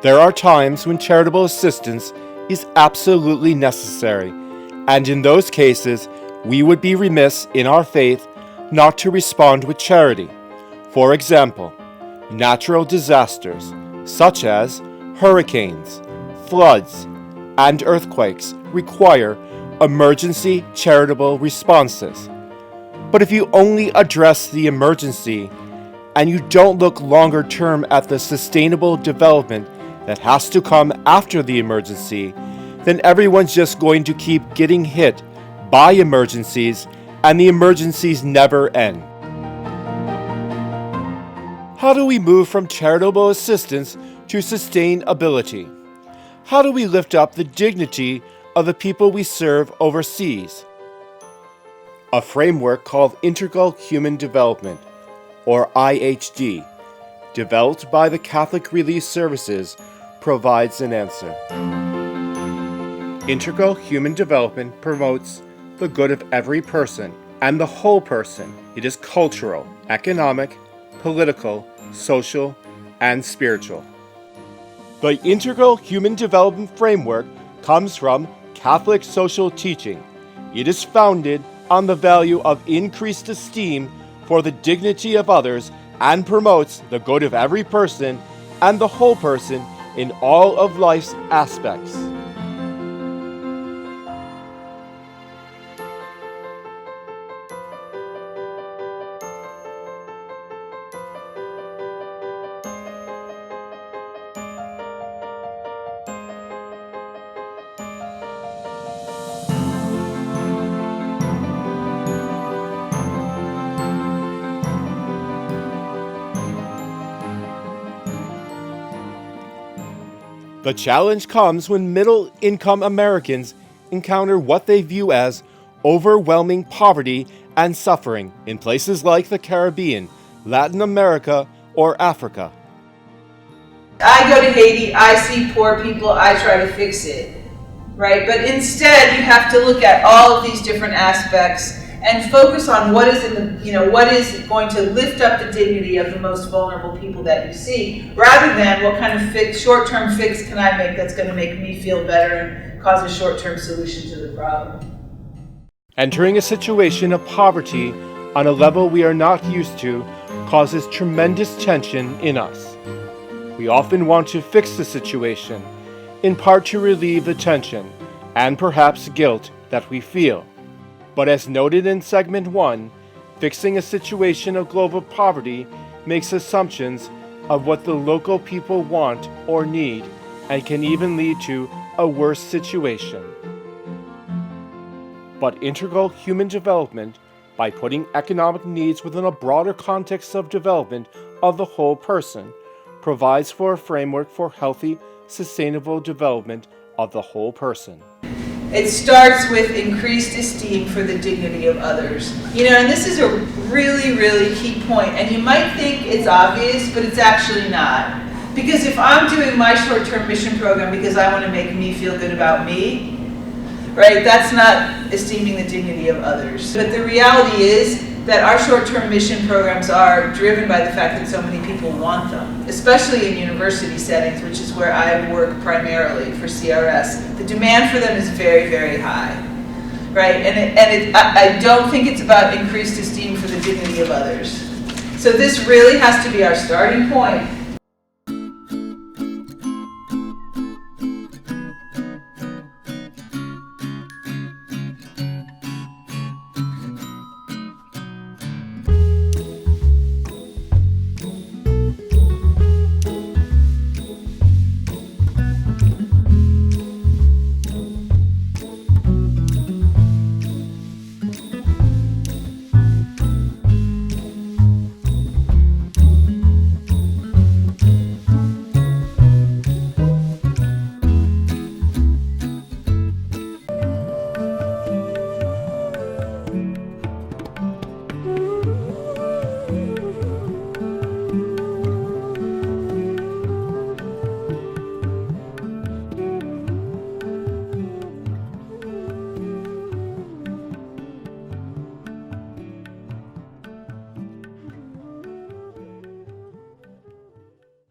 There are times when charitable assistance is absolutely necessary, and in those cases, we would be remiss in our faith not to respond with charity. For example, natural disasters such as hurricanes, floods, and earthquakes require emergency charitable responses. But if you only address the emergency and you don't look longer term at the sustainable development that has to come after the emergency, then everyone's just going to keep getting hit by emergencies, and the emergencies never end. How do we move from charitable assistance to sustainability? How do we lift up the dignity of the people we serve overseas? A framework called Integral Human Development, or IHD, developed by the Catholic Relief Services, provides an answer. Integral human development promotes the good of every person and the whole person. It is cultural, economic, political, social, and spiritual. The Integral Human Development Framework comes from Catholic social teaching. It is founded on the value of increased esteem for the dignity of others and promotes the good of every person and the whole person in all of life's aspects. The challenge comes when middle-income Americans encounter what they view as overwhelming poverty and suffering in places like the Caribbean, Latin America, or Africa. I go to Haiti, I see poor people, I try to fix it, right? But instead, you have to look at all of these different aspects and focus on what is what is going to lift up the dignity of the most vulnerable people that you see, rather than what kind of short-term fix can I make that's going to make me feel better and cause a short-term solution to the problem. Entering a situation of poverty on a level we are not used to causes tremendous tension in us. We often want to fix the situation, in part to relieve the tension and perhaps guilt that we feel. But as noted in segment 1, fixing a situation of global poverty makes assumptions of what the local people want or need and can even lead to a worse situation. But integral human development, by putting economic needs within a broader context of development of the whole person, provides for a framework for healthy, sustainable development of the whole person. It starts with increased esteem for the dignity of others. And this is a really, really key point. And you might think it's obvious, but it's actually not. Because if I'm doing my short-term mission program because I want to make me feel good about me, right, that's not esteeming the dignity of others. But the reality is that our short-term mission programs are driven by the fact that so many people want them, especially in university settings, which is where I work primarily for CRS. The demand for them is very, very high, right? I don't think it's about increased esteem for the dignity of others. So this really has to be our starting point.